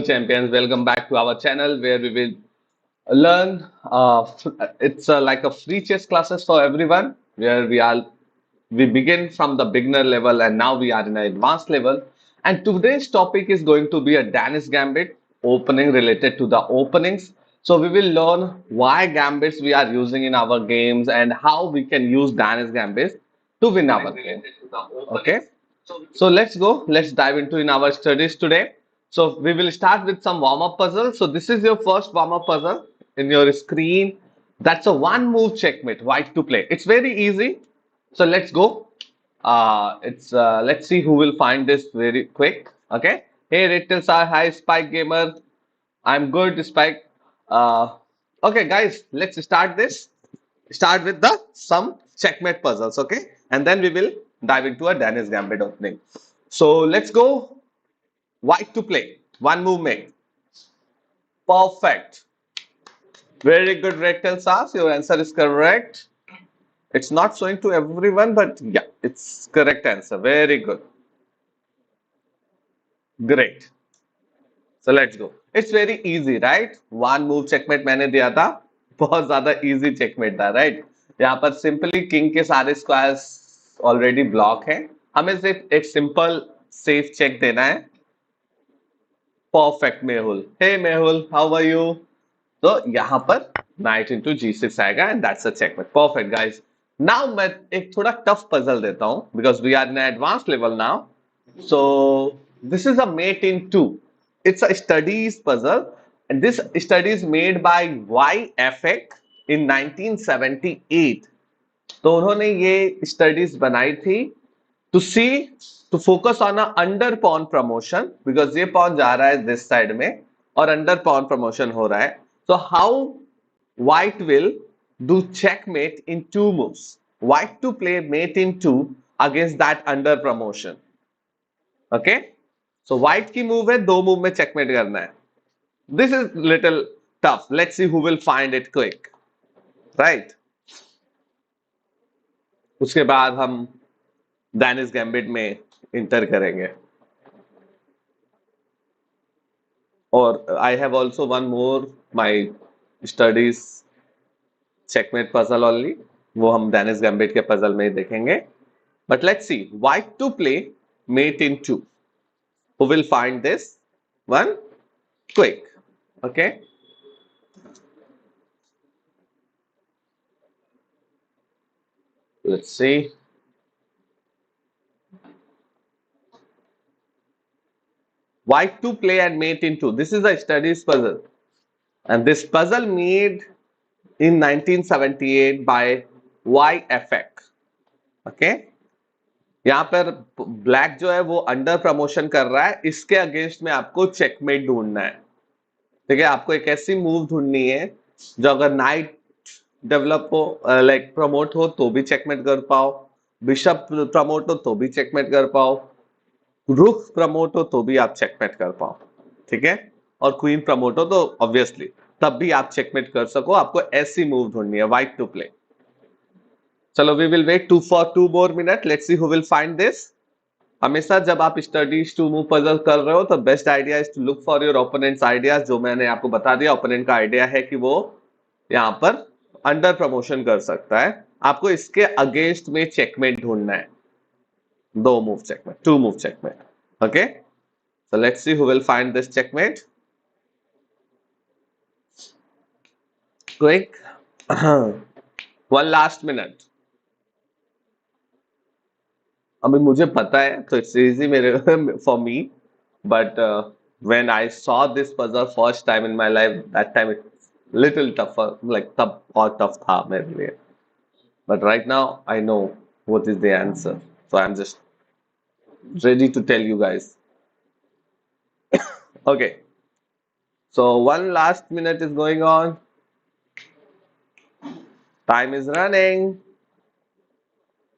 champions, welcome back to our channel where we will learn. It's like a free chess classes for everyone where we begin from the beginner level and now we are in an advanced level. And today's topic is going to be a Danish Gambit opening related to the openings. So we will learn why gambits we are using in our games and how we can use Danish Gambits to win our game. Okay. So let's go. Let's dive into in our studies today. So we will start with some warm-up puzzle. So this is your first warm-up puzzle in your screen. That's a one move checkmate, white to play. It's very easy. So let's go. It's Let's see who will find this very quick. Okay. Hey Rachel sir, hi Spike Gamer. I'm good, Spike. Uh, okay, guys, let's start this. Start with the some checkmate puzzles, okay? And then we will dive into a Danish Gambit opening. So let's go. White to play. One move make. Perfect. Very good, Rectal Sas. Your answer is correct. It's not showing to everyone, but yeah, it's correct answer. Very good. Great. So let's go. It's very easy, right? One move checkmate मैंने दिया था. बहुत ज़्यादा easy checkmate था, right? यहाँ पर simply king के सारे squares already block हैं. हमें सिर्फ एक simple safe check देना है. Perfect, Mehul. Hey Mehul, how are you? तो यहाँ पर knight into g6 आएगा and that's a checkmate. Perfect, guys. Now मैं एक थोड़ा tough puzzle देता हूँ because we are in an advanced level now. So this is a mate in two. It's a studies puzzle, and this study is made by YFX in 1978. तो उन्होंने ये studies बनाई थी to focus on a under pawn promotion because ये pawn जा रहा है this side में और under pawn promotion हो रहा है. So how white will do checkmate in two moves. White to play mate in two against that under promotion. Okay. So white की move है, दो move में checkmate करना है. This is little tough. Let's see who will find it quick. Right. उसके बाद हम Danish Gambit में enter करेंगे. और I have also one more my studies checkmate puzzle only. वो हम Danish Gambit के puzzle में ही देखेंगे. But let's see. White to play mate in two. Who will find this one quick? Okay. Let's see. White to play and mate in two. This is a studies puzzle. And this puzzle made in 1978 by YFX. Okay. यहाँ पर black जो है वो under promotion कर रहा है. इसके against में आपको चेकमेट ढूंढना है. ठीक है. आपको एक ऐसी मूव ढूंढनी है जो अगर नाइट डेवलप हो लाइक प्रमोट हो तो भी चेकमेट कर पाओ, बिशप प्रमोट हो तो भी चेकमेट कर पाओ, रुक प्रमोट हो तो भी आप चेकमेट कर पाओ. ठीक है. और क्वीन प्रमोट हो तो ऑब्वियसली तब भी आप चेकमेट कर सको. आपको ऐसी मूव ढूंढनी है व्हाइट टू प्ले. चलो we will wait for 2 more minutes. Let's see who will find this. हमेशा जब आप स्टडीज टू मूव पजल कर रहे हो तो best idea is to look for your opponents ideas. जो मैंने आपको बता दिया, ओपोनेंट का आइडिया है कि वो यहाँ पर अंडर प्रमोशन कर सकता है. आपको इसके अगेंस्ट में चेकमेट ढूंढना है. 2 move checkmate, 2 move checkmate. Okay. So let's see who will find this checkmate quick. 1 last minute. अभी मुझे पता है तो इट्स इजी मेरे for me, but when I saw this puzzle first time in my life, that time it's little tougher. Like तब बहुत tough था मेरे लिए, but right now I know what is the answer. So I am just ready to tell you guys. Okay, so 1 last minute is going on. Time is running.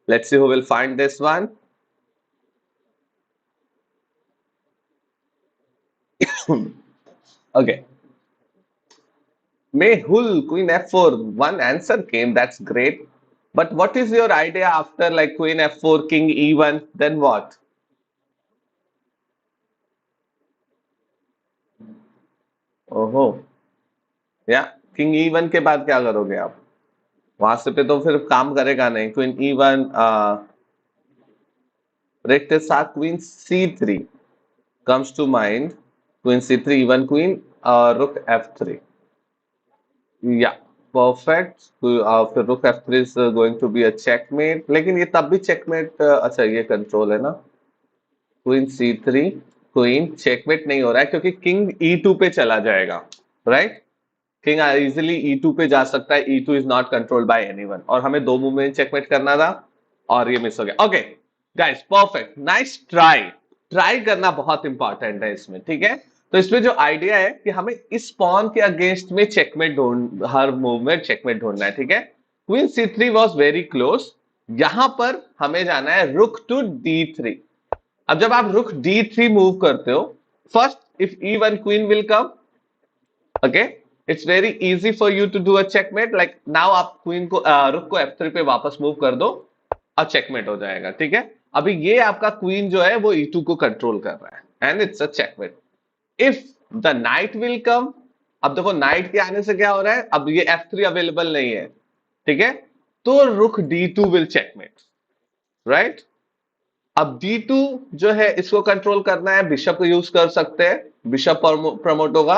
Let's see who will find this one. Okay. Mehul, Queen F4. One answer came. That's great. But what is your idea after like Queen F4, King E1? Then what? ओहो, या king E1 के बाद क्या करोगे आप? वहां से पे तो फिर काम करेगा नहीं। Queen E1, break the sack, queen C3 comes to mind. Queen C3, E1 queen, rook F3. Yeah, perfect. फिर rook F3 is going to be a checkmate. लेकिन ये तब भी checkmate, अच्छा ये control है ना? क्वीन C3, क्वीन checkmate नहीं हो रहा है क्योंकि किंग E2 पे चला जाएगा, राइट? किंग इजिली E2 पे जा सकता है। E2 is not controlled by anyone, और हमें दो मूव में चेकमेट करना था और ये मिस हो गया। Okay guys, perfect, nice try. Try करना बहुत इंपॉर्टेंट है इसमें, ठीक है? तो इसमें जो आइडिया है कि हमें इस पॉन के अगेंस्ट में चेकमेट ढूंढ, हर मूव में चेकमेट ढूंढना है, ठीक है? Queen C3 was very close. यहां पर हमें जाना है रुक टू D3। अब जब आप रुक D3 मूव करते हो, first if E1 queen will come, okay, it's very easy for you to do a checkmate. Like now आप क्वीन को, रुक को F3 पे वापस मूव कर दो और चेकमेट हो जाएगा, ठीक है? अभी ये आपका क्वीन जो है वो E2 को कंट्रोल कर रहा है and it's a checkmate. If the night will come, अब देखो नाइट के आने से क्या हो रहा है, अब ये F3 अवेलेबल नहीं है, ठीक है? तो रुक D2 विल चेकमेट, राइट? अब D2 जो है इसको कंट्रोल करना है, बिशप को यूज कर सकते हैं, बिशप प्रमोट होगा।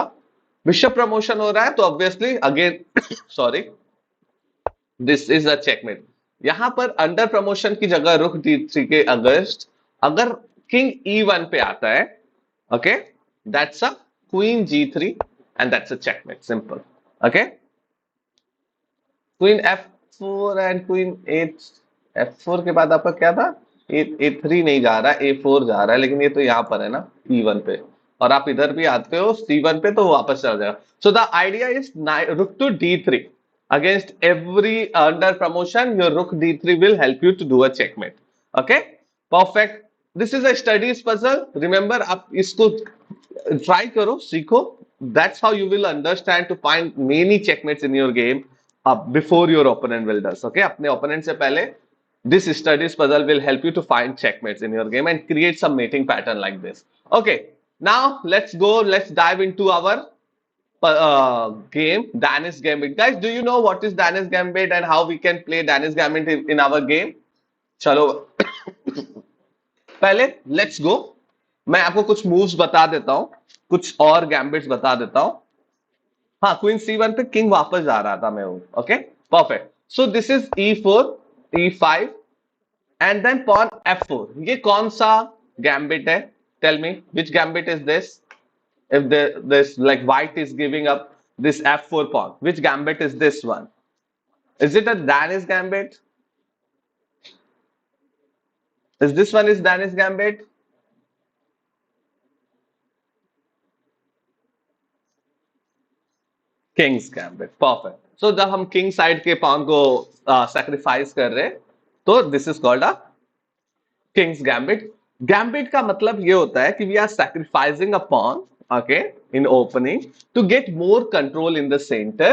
बिशप प्रमोशन हो रहा है तो obviously again sorry, this is a checkmate. यहां पर अंडर प्रमोशन की जगह रुक D3 के अगेंस्ट अगर किंग E1 पे आता है, okay, that's a queen G3 and that's a checkmate, simple. Okay, queen F4 and queen H, F4 के बाद आपका क्या था? A3 नहीं जा रहा, A4 जा रहा है, लेकिन ये तो यहां पर है ना E1 पे, और आप इधर भी आते हो C1 पे तो वापस चला जाएगा। So the idea is rook to D3 against every under promotion, your rook D3 will help you to do a checkmate. Okay, perfect. This is a studies puzzle. Remember, आप इसको ट्राई करो, सीखो। That's how you will understand to find many checkmates in your game before your opponent will does. Okay, अपने opponent से पहले this studies puzzle will help you to find checkmates in your game and create some mating pattern like this. Okay, now let's go. Let's dive into our game, Danish Gambit. Guys, do you know what is Danish Gambit and how we can play Danish Gambit in our game? चलो पहले let's go. मैं आपको कुछ moves बता देता हूं, कुछ और गैम्बिट्स बता देता हूं। हाँ, क्वीन C1 पे किंग वापस जा रहा था मैं हूं। Okay, perfect. So this is E4, E5 and then pawn F4। ये कौन सा गैम्बिट है? Tell me which gambit is this? If this like white is giving up this F4 pawn, which gambit is this one? Is it a Danish Gambit? Is this one is Danish Gambit? King's Gambit, perfect. So जब हम king side के pawn को sacrifice कर रहे, तो this is called a King's Gambit. Gambit का मतलब ये होता है कि we are sacrificing a pawn, okay, in opening to get more control in the center,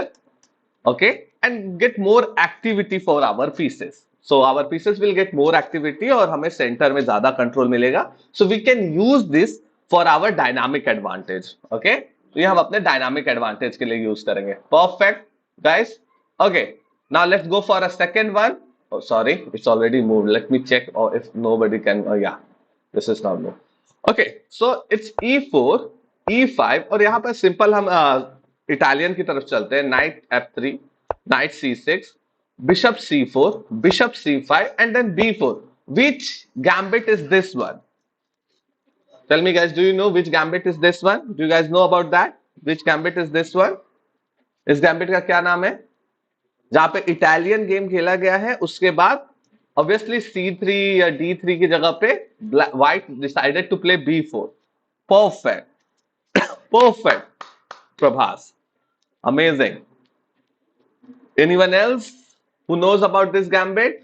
okay, and get more activity for our pieces. So our pieces will get more activity और हमें center में ज्यादा control मिलेगा. So we can use this for our dynamic advantage. Okay, तो ये हम अपने dynamic advantage के लिए use करेंगे. Perfect, guys. Okay, now let's go for a second one. Oh, sorry, it's already moved. Let me check if nobody can. Oh yeah, this is not moved. Okay, so it's E4, E5 और यहाँ पर simple हम Italian की तरफ चलते हैं। Night F3, night C6, bishop C4, bishop C5 and then B4. Which gambit is this one? Tell me guys, do you know which gambit is this one? Do you guys know about that? Which gambit is this one? इस gambit का क्या नाम है? जहां पे Italian game खेला गया है, उसके बाद ऑब्वियसली C3 या D3 की जगह पे white decided to play B4. Perfect, perfect, Prabhas. Amazing. Anyone else who knows about this gambit?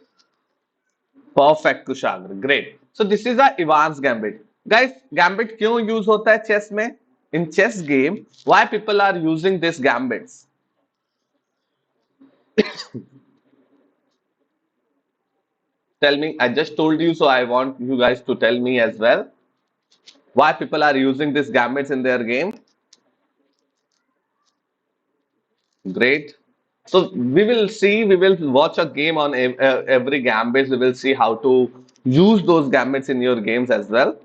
Perfect, Kushagra. Great. So this is a Ivan's gambit. Guys, gambit क्यों use होता है chess में? In chess game, why people are using this gambits? Tell me. I just told you, so I want you guys to tell me as well. Why people are using these gambits in their game? Great. So we will watch a game on every gambit. We will see how to use those gambits in your games as well.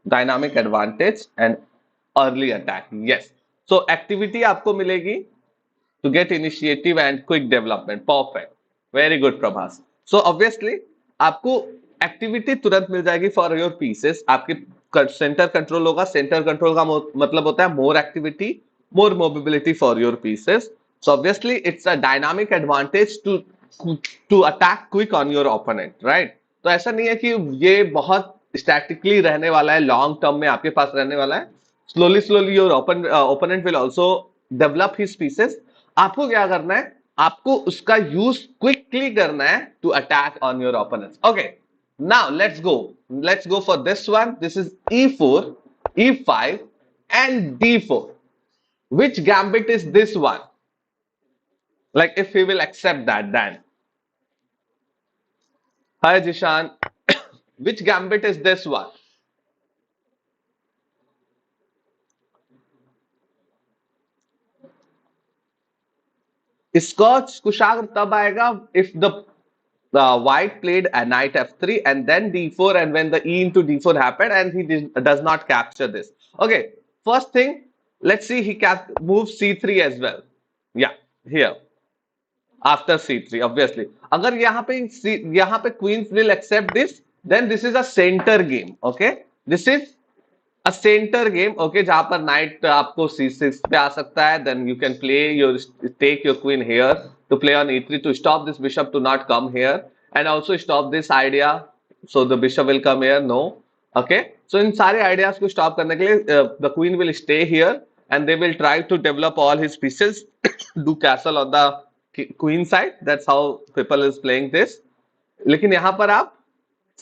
Dynamic advantage and early attack. Yes. So activity आपको मिलेगी to get initiative and quick development. Perfect. Very good, Prabhas. So obviously आपको activity तुरंत मिल जाएगी for your pieces. आपके centre control होगा. Centre control का मतलब होता है more activity, more mobility for your pieces. So obviously it's a dynamic advantage to attack quick on your opponent, right? तो ऐसा नहीं है कि ये बहुत स्टैटिकली रहने वाला है, लॉन्ग टर्म में आपके पास रहने वाला है. Slowly your opponent will also develop his pieces. आपको क्या करना है, आपको उसका यूज क्विकली करना है to attack on your opponents. Okay, now let's go for this one. This is E4, E5 and D4. Which gambit is this one? Like if he will accept that, then hi Jishan. Which gambit is this one? Scotch कुशाग तब आएगा if the white played a knight f3 and then d4, and when the e into d4 happened and does not capture this. Okay, first thing, let's see he can move c3 as well. Yeah, here after c3 obviously. अगर यहाँ पे queens will accept this, then this is a center game. Okay, this is a center game, okay, जहां पर knight आपको c6 पे आ सकता है. Then you can play your take your queen here to play on e3 to stop this bishop to not come here, and also stop this idea so the bishop will come here. No, okay. So इन सारे ideas को stop करने के लिए the queen will stay here and they will try to develop all his pieces do castle on the queen side. That's how people is playing this. लेकिन यहाँ पर आप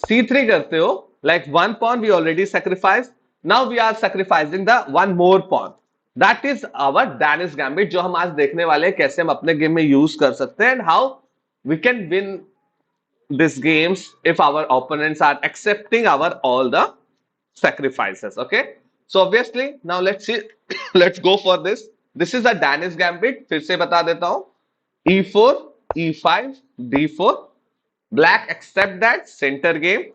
c3 करते हो, like one pawn we already sacrificed. Now we are sacrificing the one more pawn. That is our Danish Gambit, जो हम आज देखने वाले हैं कैसे हम अपने गेम में यूज कर सकते हैं, and how we can win these games if our opponents are accepting our all the sacrifices. Okay, so obviously now let's see. Let's go for this. This is a Danish Gambit. फिर से बता देता हूँ. E4, E5, D4. Black accept that center game.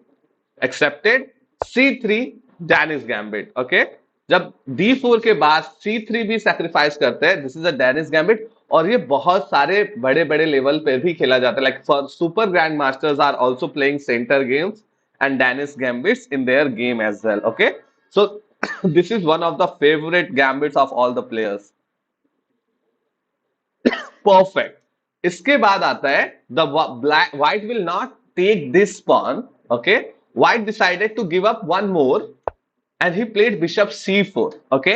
Accepted. C3 Danish Gambit. Okay, जब D4 के बाद C3 भी sacrifice करते हैं, this is a Danish gambit. और ये बहुत सारे बड़े बड़े लेवल पे भी खेला जाता है. Like for super grandmasters are also playing centre games and Danish gambits in their game as well. Okay, so this is one of the favourite gambits of all the players. Perfect. इसके बाद आता है the black white will not take this pawn. Okay, white decided to give up one more and he played bishop c4. Okay,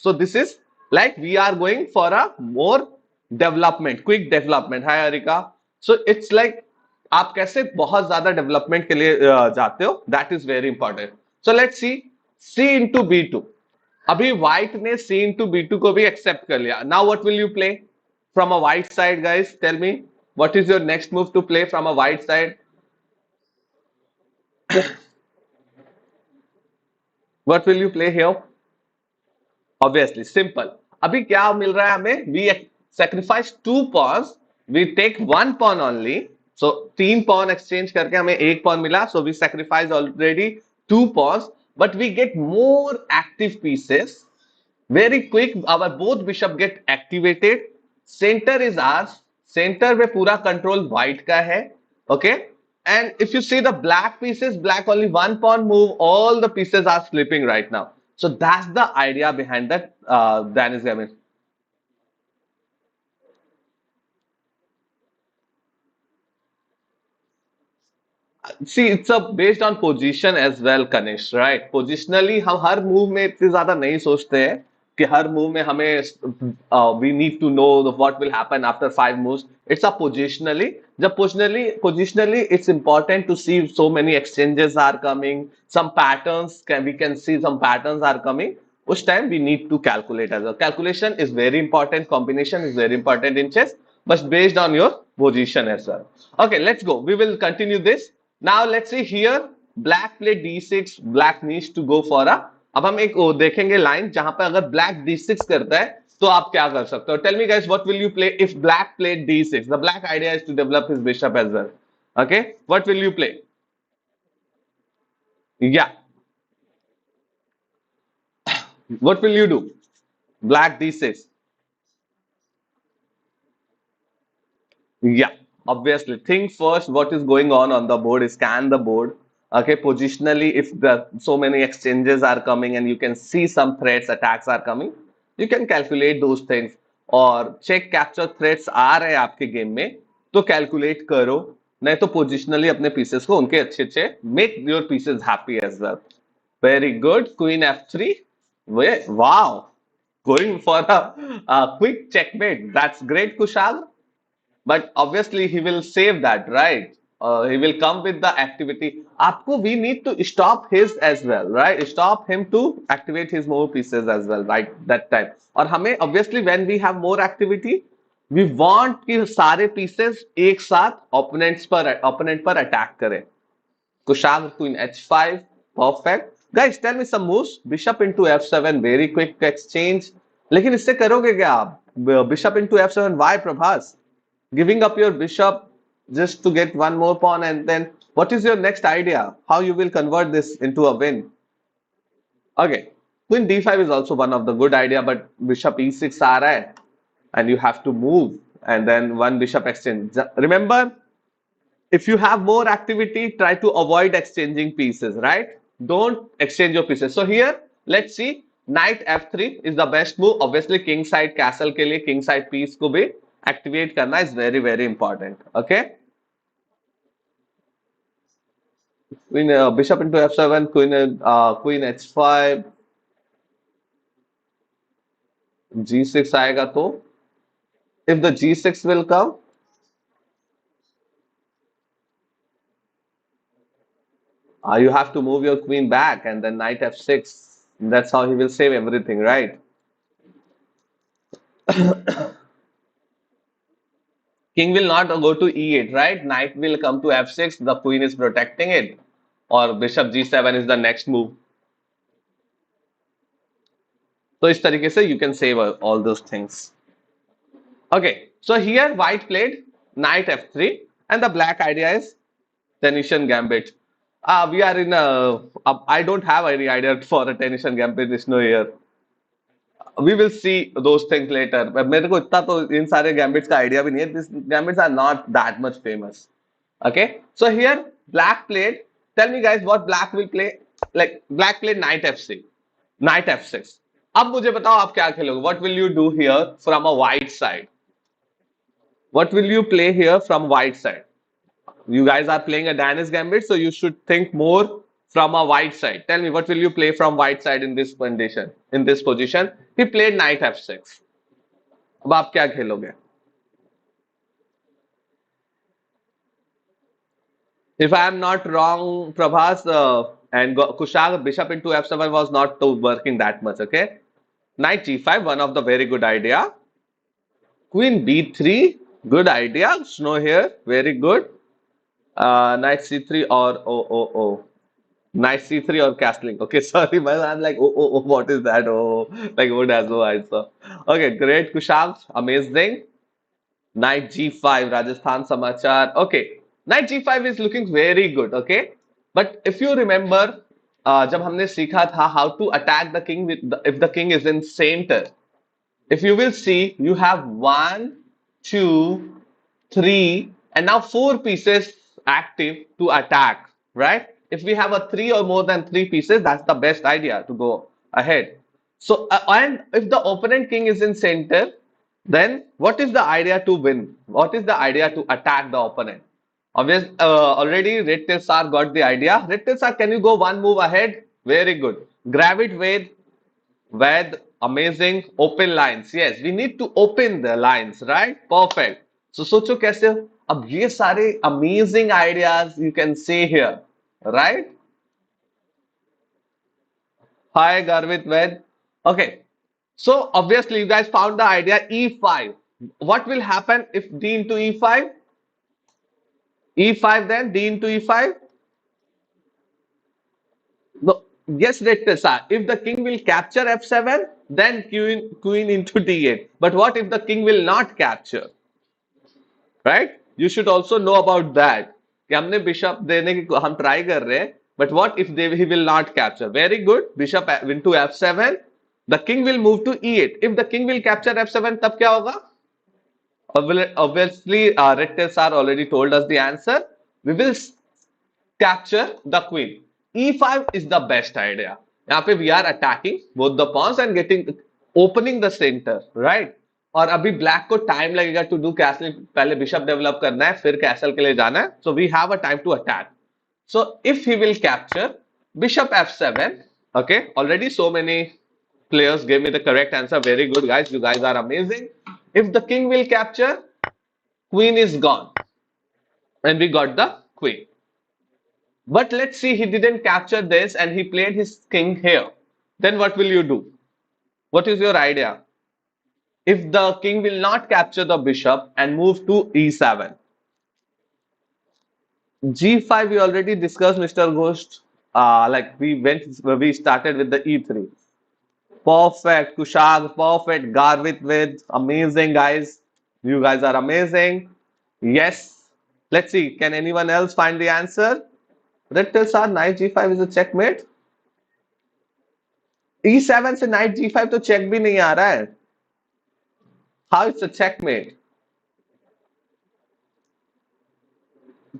so this is like we are going for a more development, quick development. Hi Arika. So it's like आप कैसे बहुत ज्यादा development के लिए जाते हो, that is very important. So let's see c into b2. अभी white ने c into b2 को भी accept कर लिया. Now what will you play from a white side, guys? Tell me what is your next move to play from a white side? What will you play here? Obviously, simple. अभी क्या मिल रहा है हमें? We sacrifice two pawns. We take one pawn only. So तीन pawn exchange करके हमें एक pawn मिला. So we sacrifice already two pawns, but we get more active pieces. Very quick. Our both bishop get activated. Center is ours. Center में पूरा control white का है. Okay. And if you see the black pieces, black only one pawn move, all the pieces are slipping right now. So that's the idea behind that Danish Gambit. See, it's a based on position as well, Kanish, right? Positionally, हम हर move में इतनी ज्यादा नहीं सोचते हैं कि हर move में हमें we need to know what will happen after 5 moves. It's a positionally. जब positionally, it's important to see so many exchanges are coming, some patterns we can see some patterns are coming. उस time we need to calculate as well. Calculation is very important. Combination is very important in chess, but based on your position as well. Okay, let's go. We will continue this. Now let's see here. Black played d6. Black needs to go for a. अब हम एक देखेंगे line जहां पे अगर black d6 करता है तो आप क्या कर सकते हो? Tell me guys, what will you play if black played d6? The black idea is to develop his bishop as well. Okay, what will you play? Yeah, what will you do? Black d6. Yeah, obviously. Think first what is going on the board. Scan the board. Okay, positionally, if the so many exchanges are coming and you can see some threats, attacks are coming, you can calculate those things. और check capture threats आ रहे हैं आपके game में तो calculate करो, नहीं तो positionally अपने पीसेस को उनके अच्छे अच्छे make your pieces happy as well. Very good. Queen f3. Way wow, going for a quick checkmate. That's great, Kushal. But obviously he will save that, right? He will come with the activity. Aapko, we need to stop his as well, right? Stop him to activate his more pieces as well, right? That time. और हमें obviously when we have more activity, we want कि सारे pieces एक साथ opponent पर attack करें. Kushag queen h5, perfect. Guys, tell me some moves. Bishop into f7, very quick exchange. लेकिन इससे करोगे क्या आप? Bishop into f7, why Prabhas? Giving up your bishop just to get one more pawn, and then what is your next idea? How you will convert this into a win? Okay, queen d5 is also one of the good idea, but bishop e6 aa raha hai, and you have to move, and then one bishop exchange. Remember, if you have more activity, try to avoid exchanging pieces, right? Don't exchange your pieces. So here, let's see. Knight f3 is the best move. Obviously, king side castle के लिए king side piece को भी activate करना is very very important. Okay. Queen bishop into f7, queen h5, g6 आएगा तो if the g6 will come, you have to move your queen back and then knight f6. That's how he will save everything, right? King will not go to e8, right? Knight will come to f6. The queen is protecting it. Or bishop g7 is the next move. So इस तरीके से you can save all those things. Okay, so here white played knight f3 and the black idea is Danish Gambit. We are in a, I don't have any idea for a Danish Gambit this no year. We will see those things later. मेरे को इतना तो इन सारे gambits का idea भी नहीं है. These gambits are not that much famous. Okay, so here black played. Tell me guys what black will play. Like black played knight f6, knight f6. अब मुझे बताओ आप क्या खेलोगे? What will you do here from a white side? What will you play here from white side? You guys are playing a Danish Gambit, so you should think more from a white side. Tell me, what will you play from white side in this condition? In this position, he played knight f6. अब आप क्या खेलोगे? If I am not wrong, Prabhas and Kushag, bishop into f7 was not working that much. Okay, knight g5, one of the very good idea. Queen b3, good idea. Snow here, very good. Knight c3 or oh. Knight c3 or castling. Okay, sorry, man. I'm like, what is that? Oh, like, what has no answer? Okay, great, Kushal. Amazing. Knight g5, Rajasthan Samachar. Okay, Knight g5 is looking very good. Okay, but if you remember, जब हमने सीखा था how to attack the king with if the king is in center. If you will see, you have one, two, three, and now four pieces active to attack, right? If we have a three or more than three pieces, that's the best idea to go ahead. So, and if the opponent king is in center, then what is the idea to win? What is the idea to attack the opponent? Obviously, already Red Tilsar got the idea. Red Tilsar, can you go one move ahead? Very good. Grab it with amazing open lines. Yes, we need to open the lines, right? Perfect. So सोचो कैसे अब ये सारे amazing ideas you can see here, right? Hi Garvit Ved. Okay, so obviously you guys found the idea e5. What will happen if d into e5? E5 then d into e5? No. Yes, Rector sir. If the king will capture f7, then queen into d8. But what if the king will not capture? Right? You should also know about that. कि हमने bishop देने की हम try कर रहे हैं, but what if he will not capture? Very good. Bishop into f7. The king will move to e8. If the king will capture f7, तब क्या होगा? Obviously, Rector sir already told us the answer. We will capture the queen. E5 is the best idea. यहाँ पे we are attacking both the pawns and getting opening the center, right? और अभी black को time लगेगा to do castle, पहले bishop develop करना है फिर कैसल के लिए जाना है. So we have a time to attack. So if he will capture bishop f7, okay, already so many players gave me the correct answer. Very good, guys. You guys are amazing. If the king will capture, queen is gone, and we got the queen. But let's see, he didn't capture this and he played his king here. Then what will you do? What is your idea? If the king will not capture the bishop and move to e7. G5 we already discussed, Mr. Ghost. Like we started with the e3. Perfect, Kushag, perfect, Garvit with amazing guys. You guys are amazing. Yes. Let's see, can anyone else find the answer? Red tells our knight g5 is a checkmate. E7 से knight g5 तो check भी नहीं आ रहा है. How it's a checkmate?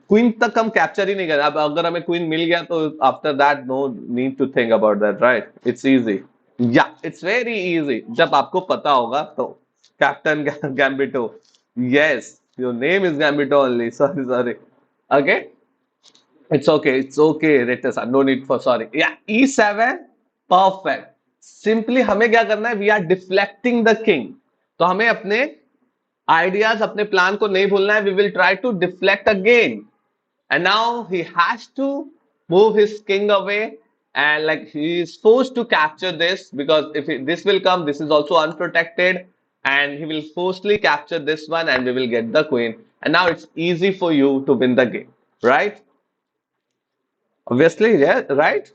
Queen तक हम capture ही नहीं कर. अब अगर हमें क्वीन मिल गया तो after that no need to think about that, right? It's easy. Yeah it's very easy जब आपको पता होगा तो. Captain Gambito. Yes, your name is Gambito only. Sorry sorry. Okay, it's okay, Ritus. No need for sorry. Yeah, e7, perfect. Simply हमें क्या करना है? We are deflecting the king. तो हमें अपने ideas, अपने plan को नहीं भूलना है. We will try to deflect again. And now he has to move his king away, and like he is forced to capture this because if this will come, this is also unprotected, and he will forcefully capture this one, and we will get the queen. And now it's easy for you to win the game, right? Obviously, yeah, right?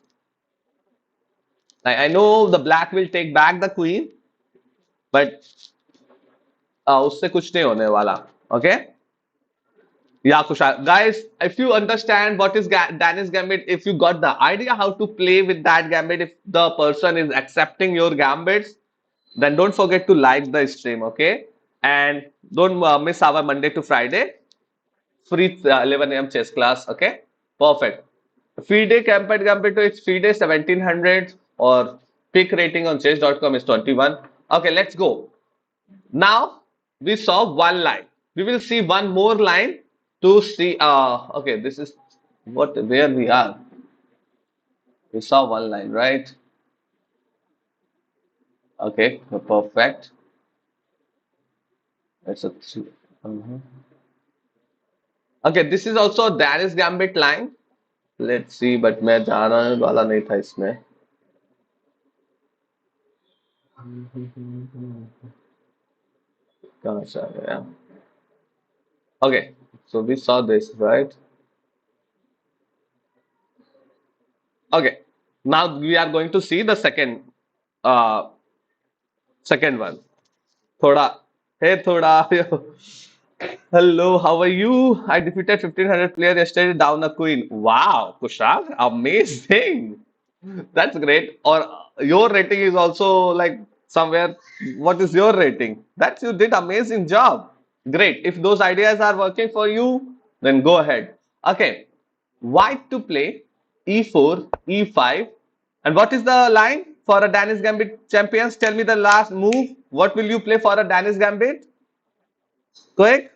I know the black will take back the queen, but उससे कुछ नहीं होने वाला. Okay? Yeah, Kushal. Guys, if you understand what is Danish Gambit, if you got the idea how to play with that Gambit, if the person is accepting your Gambits, then don't forget to like the stream, okay? And don't miss our Monday to Friday free 11 a.m. chess class, okay? Perfect. FIDE Gambit, it's FIDE 1700 or peak rating on chess.com is 21. Okay, let's go. Now we saw one line. We will see one more line to see. Okay, this is where we are. We saw one line, right? Okay, perfect. That's a two. Okay, this is also Danish Gambit line. Let's see, but मैं जाना वाला नहीं था इसमें. कहाँ से आ गया? Okay, so we saw this, right? Okay, now we are going to see the uh, second one. Thoda, hey Thoda, hello, how are you? I defeated 1500 players yesterday down a queen. Wow, Kushal, amazing. That's great. Or your rating is also like somewhere. What is your rating? That you did amazing job. Great. If those ideas are working for you, then go ahead. Okay. White to play e4, e5. And what is the line for a Danish Gambit champions? Tell me the last move. What will you play for a Danish Gambit? Quick.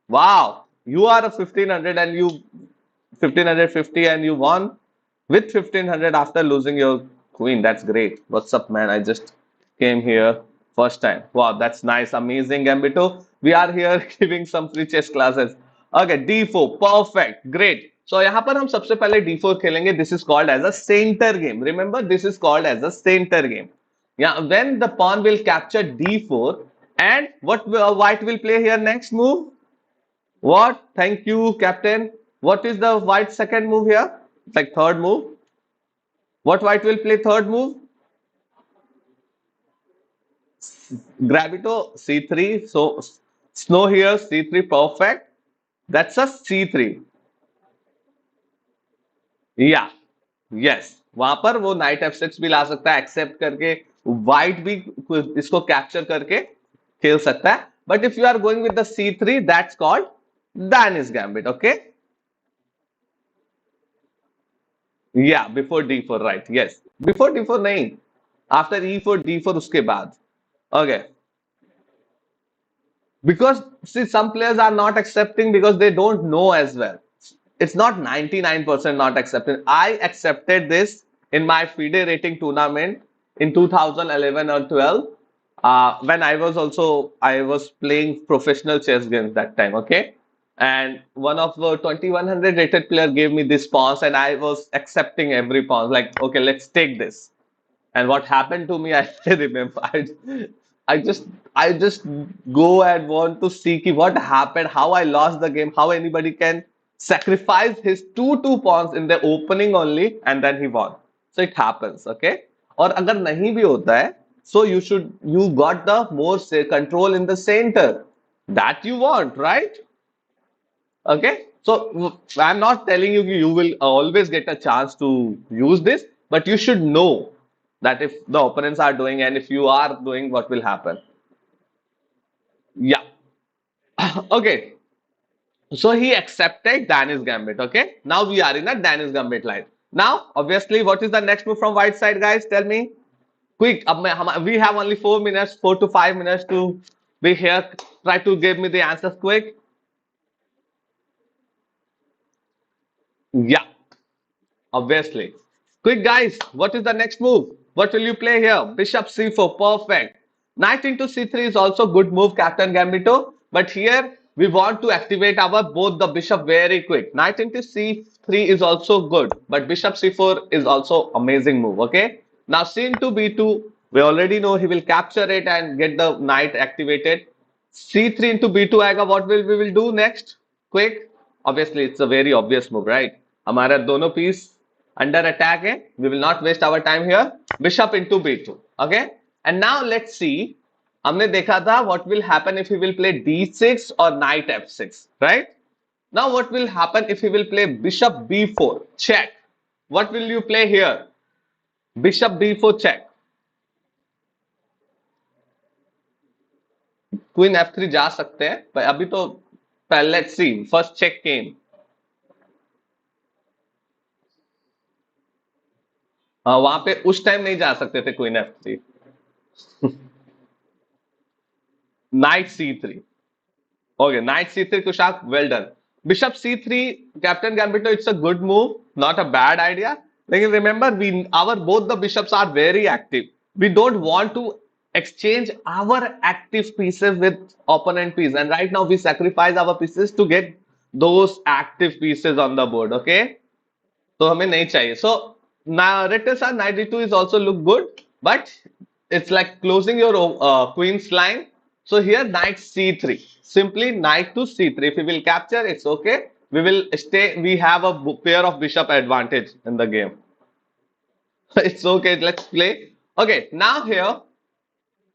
Wow. You are a 1500 and you 1550 and you won with 1500 after losing your queen. That's great. What's up, man? I just came here first time. Wow, that's nice. Amazing, Gambito. We are here giving some free chess classes. Okay, d4. Perfect. Great. So यहाँ पर हम सबसे पहले d4 खेलेंगे. This is called as a center game. Remember, this is called as a center game. Yeah, when the pawn will capture d4 and what white will play here next move? What? Thank you, captain. What is the white second move here? It's like third move. What white will play third move? Gravito C3. So snow here C3 perfect. That's a C3. या yes वहां पर वो night F6 भी ला सकता है accept करके white भी इसको कैप्चर करके खेल सकता है but if you are going with the C3 that's called Danish Gambit okay yeah before D4 right yes before D4 नहीं आफ्टर E4 D4 उसके बाद okay because see some players are not accepting because they don't know as well it's not 99% not accepted I accepted this in my FIDE rating tournament in 2011 or 12 when I was playing professional chess games that time okay and one of the 2100 rated player gave me this pawns and I was accepting every pawn like okay let's take this and what happened to me, I remember. I just go and want to see what happened, how I lost the game, how anybody can sacrifice his two pawns in the opening only, and then he won. So it happens, okay? और अगर नहीं भी होता है, so you got the more say control in the center that you want, right? Okay, so I'm not telling you you will always get a chance to use this, but you should know that if the opponents are doing and if you are doing, what will happen. Yeah. Okay. So he accepted Danish Gambit. Okay. Now we are in a Danish Gambit line. Now, obviously, what is the next move from white side, guys? Tell me. Quick. We have only 4 minutes, 4 to 5 minutes to be here. Try to give me the answers quick. Yeah. Obviously. Quick, guys. What is the next move? What will you play here? Bishop c4. Perfect. Knight into c3 is also good move, Captain Gambito. But here we want to activate our both the bishop very quick. Knight into c3 is also good, but bishop c4 is also amazing move. Okay. Now c into b2. We already know he will capture it and get the knight activated. C3 into B2 आएगा what will we will do next? Quick. Obviously, it's a very obvious move, right? हमारा दोनों piece under attack है. We will not waste our time here. Bishop into B2. Okay? And now let's see. हमने देखा था what will happen if he will play D6 or knight F6, right? Now what will happen if he will play bishop B4? Check. What will you play here? Bishop B4 check. Queen F3 जा सकते हैं पर अभी तो पहले let's see first check game वहां पे उस टाइम नहीं जा सकते थे queen F3 knight C3 okay knight C3 Kushagra well done bishop C3 captain Gambito it's a good move not a bad idea लेकिन remember we our both the bishops are very active we don't want to exchange our active pieces with opponent piece and right now we sacrifice our pieces to get those active pieces on the board okay तो हमें नहीं चाहिए so narratives are knight d2 is also look good but it's like closing your queen's line so here knight c3 simply knight to c3 if we will capture it's okay we will stay we have a pair of bishop advantage in the game it's okay let's play okay now here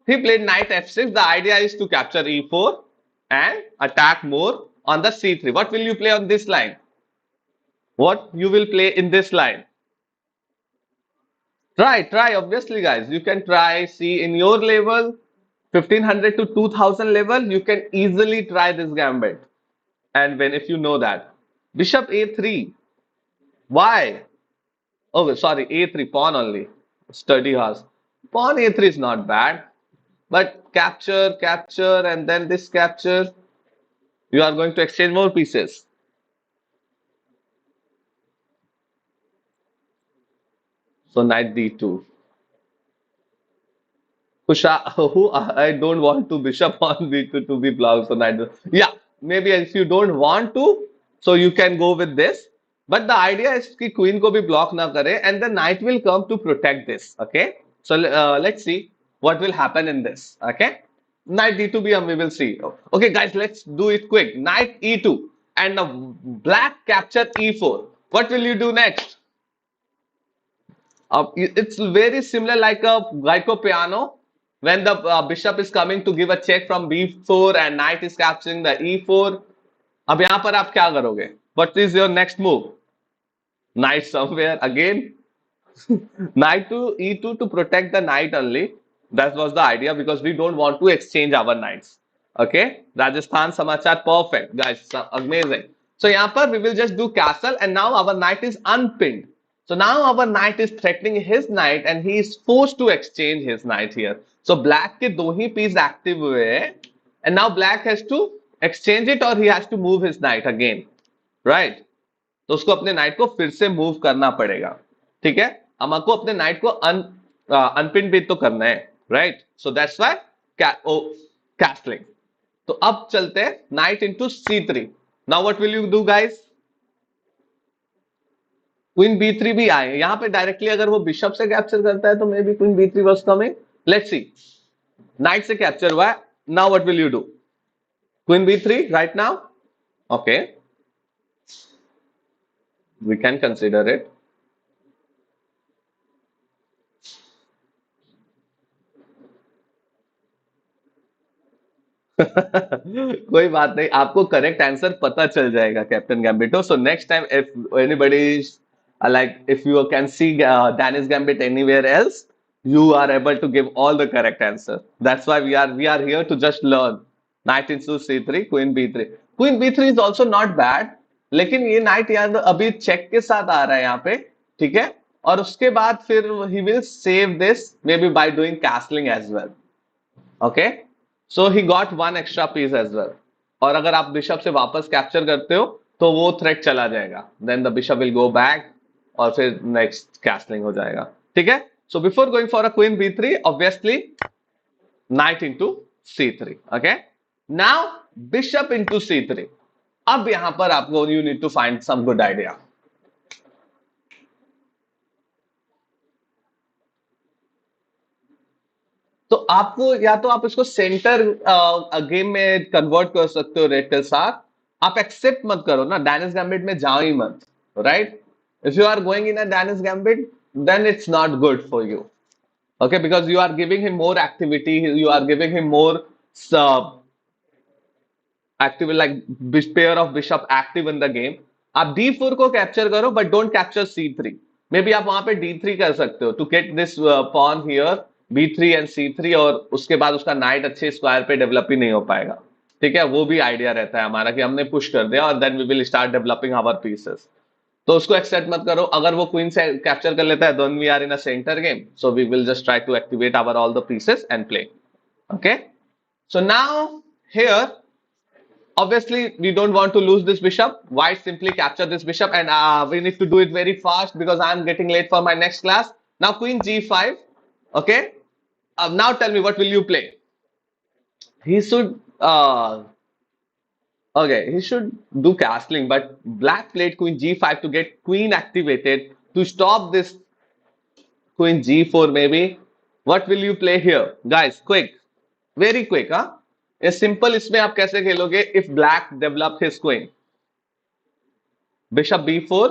he played knight f6. The idea is to capture e4 and attack more on the c3. What will you play on this line? What you will play in this line? Try. Obviously, guys, you can try. See, in your level, 1500 to 2000 level, you can easily try this gambit. And when if you know that. Bishop a3. Why? Oh, sorry, a3, pawn only. Study horse. Pawn a3 is not bad. But capture, and then this capture, you are going to exchange more pieces. So knight d2. Who I don't want to bishop on b2 to be blocked. So knight. Yeah, maybe if you don't want to, so you can go with this. But the idea is कि queen को भी block ना करे, and the knight will come to protect this. Okay. So let's see what will happen in this. Okay. Knight d2 bhi we will see. Okay, guys, let's do it quick. Knight e2 and a black capture e4. What will you do next? It's very similar like a piano. When the bishop is coming to give a check from b4 and knight is capturing the e4. अब यहाँ पर आप क्या करोगे? What is your next move? Knight somewhere again. Knight to e2 to protect the knight only. That was the idea because we don't want to exchange our knights. Okay, Rajasthan Samachar, perfect, guys, amazing. So यहाँ पर we will just do castle and now our knight is unpinned. So now our knight is threatening his knight and he is forced to exchange his knight here. So black के दो ही piece active हुए हैं and now black has to exchange it or he has to move his knight again, right? तो उसको अपने night को फिर से मूव करना पड़ेगा, ठीक है? हमको अपने नाइट को अनपिन भी तो करना है, right? So that's why castling. तो अब चलते हैं knight into c3. Now what will you do guys? Queen b3 भी आए यहां पे डायरेक्टली. अगर वो बिशप से कैप्चर करता है तो may be queen b3 was coming. Let's see. Night से कैप्चर हुआ है. Now what will you do? Queen b3 right now. Okay, we can consider it. कोई बात नहीं, आपको करेक्ट आंसर पता चल जाएगा captain Gambito. So next time if anybody like if you can see Danish Gambit anywhere else, you are able to give all the correct answer. That's why we are here to just learn. Knight into c3, queen b3. Queen b3 is also not bad. लेकिन ये night यार अभी check के साथ आ रहा है यहाँ पे, ठीक है? और उसके बाद फिर he will save this maybe by doing castling as well. Okay? So he got one extra piece as well. और अगर आप बिशप से वापस कैप्चर करते हो तो वो थ्रेट चला जाएगा. Then the bishop will go back और फिर नेक्स्ट कैस्टलिंग हो जाएगा, ठीक है? So before going for a queen b3, obviously knight into c3. Okay, now bishop into c3. अब यहां पर आपको you need to find some good idea. तो आपको या तो आप इसको सेंटर गेम में कन्वर्ट कर सकते हो रेड के साथ. आप एक्सेप्ट मत करो ना, डैनिश गैम्बिट में जाओ ही मत, right? If you are going in a Danish Gambit, then it's not good for you. Okay, because you are giving him more activity, you are giving him more active, like pair of bishop active in the game. आप d4 को capture करो but don't capture c3. Maybe आप वहां पे d3 कर सकते हो to get this pawn here, b3 and c3, और उसके बाद उसका नाइट अच्छे स्क्वायर पे डेवलप ही नहीं हो पाएगा, ठीक है? वो भी आइडिया रहता है हमारा कि हमने पुश कर दिया और then we will start developing our pieces. तो उसको एक्सेप्ट मत करो. अगर वो क्वीन से कैप्चर कर लेता है then we are in a centre game, so we will just try to activate our all the pieces and play. Okay, so now here obviously we don't want to lose this bishop. White simply capture this bishop and we need to do it very fast because I am getting late for my next class. Now queen g5. Okay, now tell me what will you play? He should okay, he should do castling, but black played queen g5 to get queen activated to stop this queen g4 maybe. What will you play here? Guys, quick, very quick, huh? ये simple. इसमें आप कैसे खेलोगे? If black develop his queen, bishop b4,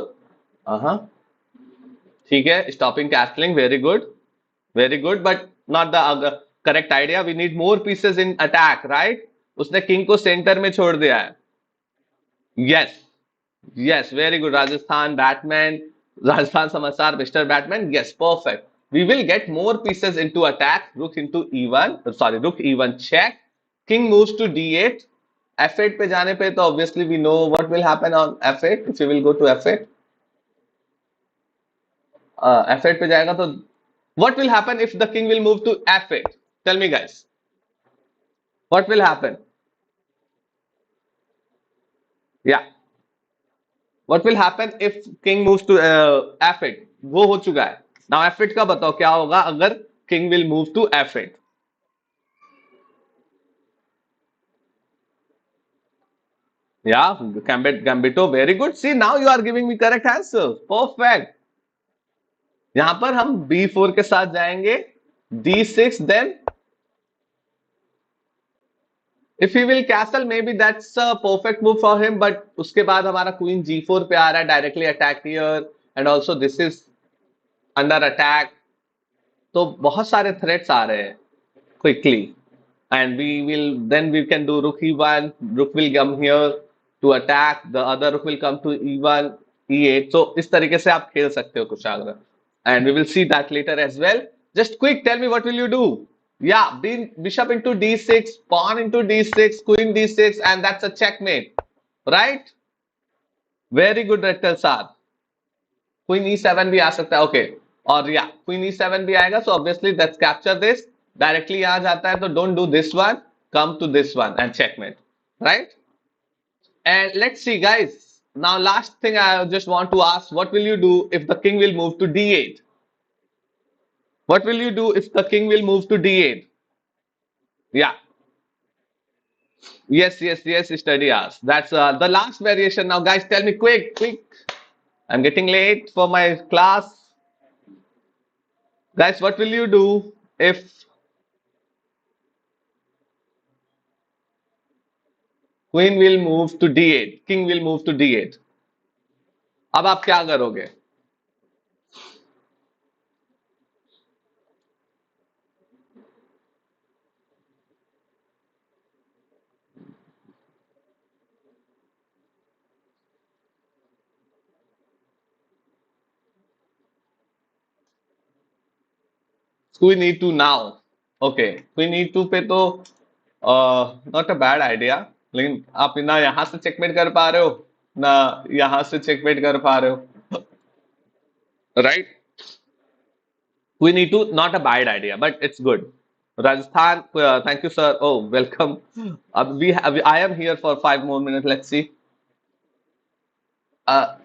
ठीक है, stopping castling, very good, but not the correct idea. We need more pieces in attack, right? उसने king को centre में छोड़ दिया है. Yes, yes, very good. Rajasthan Batman, Rajasthan Samachar, Mr. Batman. Yes, perfect. We will get more pieces into attack. Rook into e1, sorry, rook e1 check. King moves to d8. f8 पे जाने पे तो obviously we know what will happen on f8. If you will go to f8, f8 पे जाएगा तो what will happen if the king will move to f8? Tell me, guys. What will happen? Yeah. What will happen if king moves to f8? वो हो चुका है. Now f8 का बताओ क्या होगा अगर king will move to f8? Yeah, Gambito, very good. See, now you are giving me correct answer. Perfect. यहां पर हम b4 के साथ जाएंगे, d6, then if he will castle maybe that's a perfect move for him, but उसके बाद हमारा queen g4 पे आ रहा है, directly attack here, and also this is under attack, तो बहुत सारे थ्रेट्स आ रहे हैं quickly. And we can do rook e1, rook will come here to attack, the other rook will come to e1, e8. So इस तरीके से आप खेल सकते हो कुशाग्र, and we will see that later as well. Just quick, tell me what will you do? Yeah, bishop into d6, pawn into d6, queen d6, and that's a checkmate, right? Very good, Rectal sir. Queen e7 भी आ सकता है, okay. और या queen e7 भी आएगा, so obviously that's capture this. Directly यहां जाता है तो don't do this one, come to this one and checkmate, right. And let's see guys, now last thing I just want to ask, what will you do if the king will move to d8? What will you do if the king will move to d8? Yeah, yes, study hours. That's the last variation. Now guys, tell me quick, I'm getting late for my class. Guys, what will you do if queen will move to d8, king will move to d8? अब आप क्या करोगे? Queen e2 now. Okay, queen e2 पे तो not a bad idea, लेकिन आप ना यहां से चेकमेट कर पा रहे हो, ना यहां से चेकमेट कर पा रहे हो, right. Queen e2 not a bad idea, but it's good. Rajasthan, thank you sir. Oh, welcome. I am here for 5 more minutes. Let's see. Uh,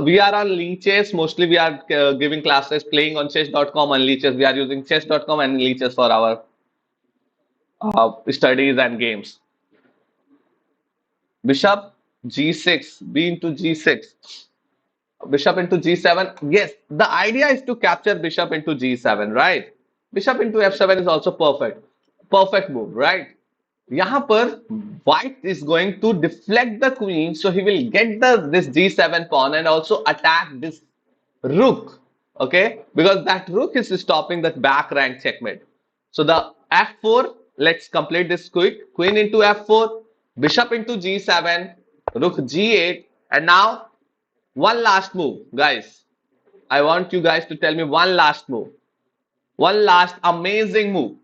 we are on leeches. Mostly we are giving classes playing on chess.com and leeches. We are using chess.com and leeches for our studies and games. Bishop g6, b into g6, bishop into g7. Yes, the idea is to capture bishop into g7, right? Bishop into f7 is also perfect. Perfect move, right? यहाँ पर white is going to deflect the queen, so he will get this g7 pawn and also attack this rook, okay, because that rook is stopping that back rank checkmate. So the f4, let's complete this quick. Queen into f4, bishop into g7, rook g8, and now one last move, guys. I want you guys to tell me one last move, one last amazing move.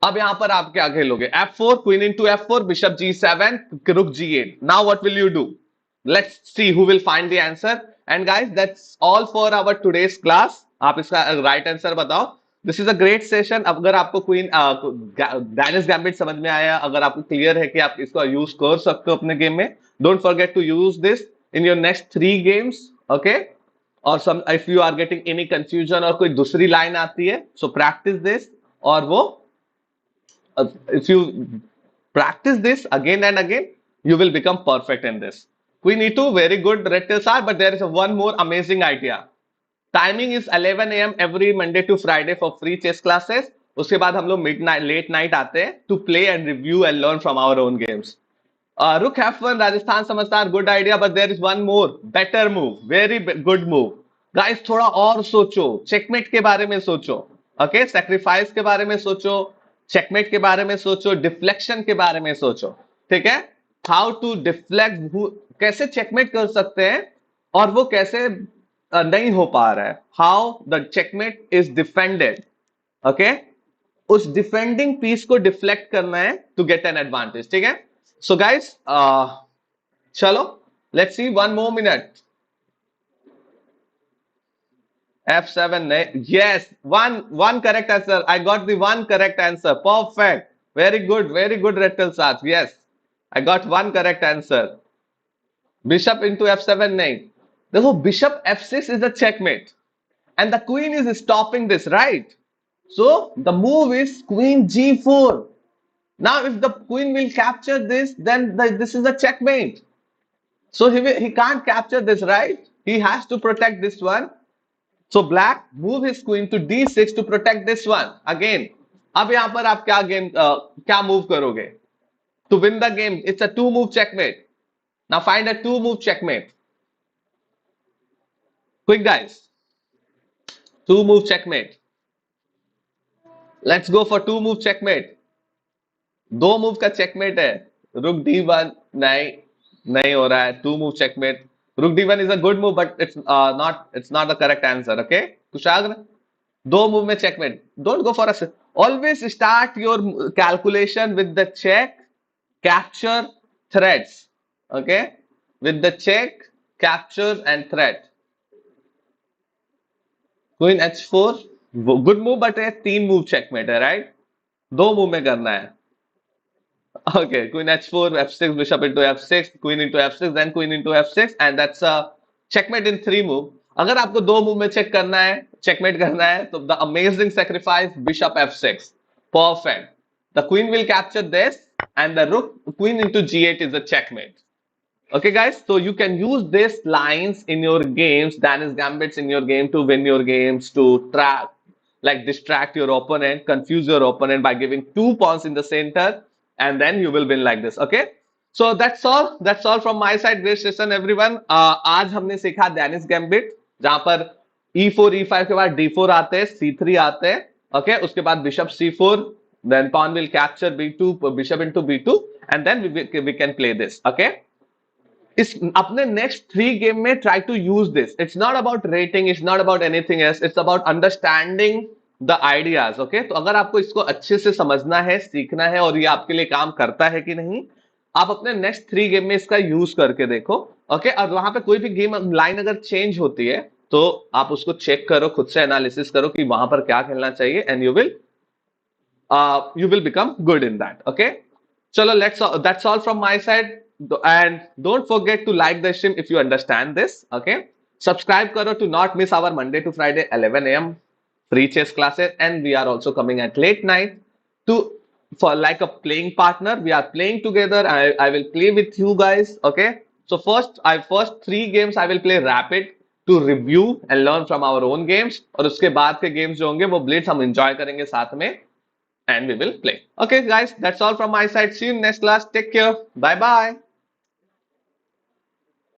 अब यहां पर आप क्या खेलोगे? f4, queen into f4, bishop g7, rook g8. Now what will you do? Let's see who will find the answer. And guys, that's all for our today's class. आप इसका right answer बताओ. This is a great session. अगर आपको queen Danish gambit समझ में आया, अगर आपको क्लियर है कि आप इसको यूज कर सकते हो अपने गेम में, don't forget to use this in your next 3 games, okay. और some if you are getting any confusion और कोई दूसरी लाइन आती है, सो प्रैक्टिस दिस. और वो if you practice this again and again, you will become perfect in this. Queen e2, very good, red tails are, but there is one more amazing idea. Timing is 11 a.m. every Monday to Friday for free chess classes. उसके बाद हम लोग midnight, late night आते हैं to play and review and learn from our own games. Rook f1, Rajasthan समझदार, good idea, but there is one more better move, very good move. Guys, थोड़ा और सोचो, checkmate के बारे में सोचो, okay? Sacrifice के बारे में सोचो, checkmate के बारे में सोचो, deflection के बारे में सोचो, ठीक है? How to deflect, कैसे checkmate कर सकते हैं और वो कैसे नहीं हो पा रहा है. How the checkmate is defended, okay? उस डिफेंडिंग पीस को डिफ्लेक्ट करना है टू गेट एन एडवांटेज, ठीक है? सो गाइस, चलो let's see, 1 more minute. f7, yes, one correct answer. I got the one correct answer. Perfect, very good, Rectal Sat. Yes, I got one correct answer. Bishop into f7 नहीं. देखो, bishop f6 is a checkmate and the queen is stopping this, right? So the move is queen g4. Now if the queen will capture this, then this is a checkmate. So he can't capture this, right? He has to protect this one. So black move his queen to d6 to protect this one. Again, अब यहाँ पर आप क्या move करोगे? To win the game, it's a 2 move checkmate. Now find a 2 move checkmate. Quick guys. Two move checkmate. Let's go for two move checkmate. दो move का checkmate है. रुक D1. नहीं, नहीं हो रहा है. Two move checkmate. Rook D1 is a good move but it's not the correct answer. Okay Kushagra. दो मूव में checkmate. Don't go for a. Always start your calculation with the check, capture, threats. Okay, with the check, capture and threat. Queen h4. Good move but है. तीन move checkmate है right. दो move में करना है. Okay, queen h4, f6, bishop into f6, queen into f6, then queen into f6, and that's a checkmate in three move. अगर आपको दो मूव में चेक करना है, checkmate करना है, तो the amazing sacrifice bishop f6, perfect. The queen will capture this, and the rook queen into g8 is a checkmate. Okay, guys, so you can use these lines in your games, Danish Gambits in your game to win your games, to track, like distract your opponent, confuse your opponent by giving two pawns in the center, and then you will win like this. Okay, so that's all. That's all from my side. Great session, everyone. आज हमने सीखा Danish Gambit, जहां पर e4, e5 के बाद d4 आते हैं, c3 आते हैं. Okay, उसके बाद bishop c4, then pawn will capture b2, bishop into b2, and then we can play this. Okay. इस अपने नेक्स्ट थ्री गेम में try to use this. It's not about rating, it's not about anything else, it's about understanding the ideas. Okay, तो अगर आपको इसको अच्छे से समझना है, सीखना है और ये आपके लिए काम करता है कि नहीं, आप अपने नेक्स्ट थ्री गेम में इसका यूज करके देखो. ओके, और वहां पे कोई भी गेम लाइन अगर चेंज होती है तो आप उसको चेक करो, खुद से एनालिसिस करो कि वहां पर क्या खेलना चाहिए, and you will become good in that. Okay, chalo, that's all from my side. And don't forget to like the stream if you understand this. Okay, subscribe karo to not miss our Monday to Friday 11 a.m. free chess classes, and we are also coming at late night to for like a playing partner. We are playing together. I will play with you guys. Okay, so first three games I will play rapid to review and learn from our own games, और उसके बाद के games जो होंगे वो blitz हम enjoy करेंगे साथ में, and we will play. Okay, guys, that's all from my side. See you in next class. Take care. Bye bye.